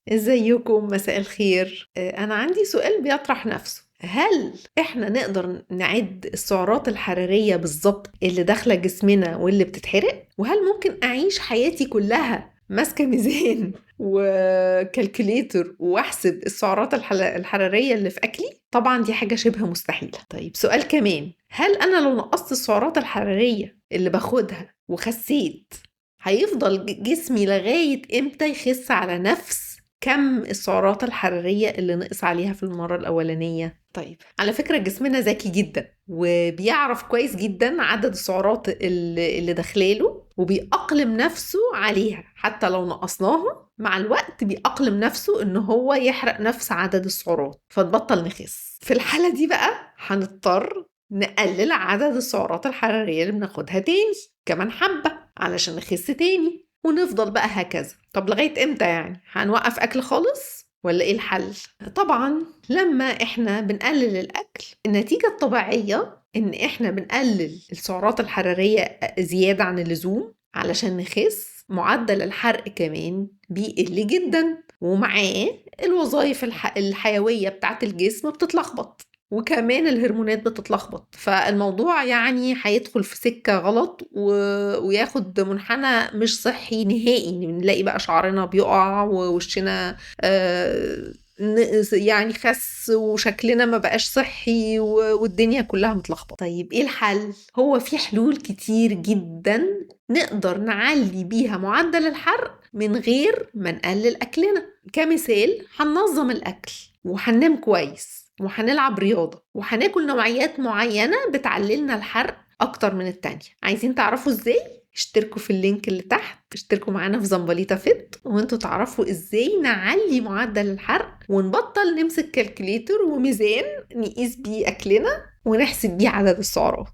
ازيكم؟ مساء الخير. انا عندي سؤال بيطرح نفسه. هل احنا نقدر نعد السعرات الحرارية بالظبط اللي داخلة جسمنا واللي بتتحرق؟ وهل ممكن اعيش حياتي كلها ماسكة ميزان وكالكوليتر واحسب السعرات الحرارية اللي في اكلي؟ طبعا دي حاجة شبه مستحيلة. طيب سؤال كمان، هل انا لو نقصت السعرات الحرارية اللي باخدها وخسيت هيفضل جسمي لغاية امتى يخس على نفس كم السعرات الحرارية اللي نقص عليها في المرة الأولانية؟ طيب على فكرة جسمنا ذكي جدا وبيعرف كويس جدا عدد السعرات اللي داخلاله وبيأقلم نفسه عليها. حتى لو نقصناها مع الوقت بيأقلم نفسه ان هو يحرق نفس عدد السعرات فتبطل نخس. في الحالة دي بقى هنضطر نقلل عدد السعرات الحرارية اللي بناخدها تاني كمان حبة علشان نخس تاني، ونفضل بقى هكذا. طب لغاية امتى يعني؟ هنوقف اكل خالص ولا ايه الحل؟ طبعا لما احنا بنقلل الاكل النتيجة الطبيعية ان احنا بنقلل السعرات الحرارية زيادة عن اللزوم علشان نخس. معدل الحرق كمان بيقل جدا ومعاه الوظائف الحيوية بتاعت الجسم بتتلخبط وكمان الهرمونات بتتلخبط. فالموضوع يعني هيدخل في سكة غلط وياخد منحنى مش صحي نهائي. نلاقي بقى شعرنا بيقع ووشنا يعني خس وشكلنا ما بقاش صحي والدنيا كلها متلخبطة. طيب ايه الحل؟ هو في حلول كتير جدا نقدر نعلي بيها معدل الحرق من غير ما نقلل أكلنا. كمثال هننظم الأكل وهننام كويس وهنلعب رياضة وهناكل نوعيات معينة بتعللنا الحرق أكتر من التانية. عايزين تعرفوا إزاي؟ اشتركوا في اللينك اللي تحت، اشتركوا معانا في زنبليطة فت وانتوا تعرفوا إزاي نعلي معدل الحرق ونبطل نمسك كالكوليتر وميزان نقيس بيه أكلنا ونحسب بيه عدد السعرات.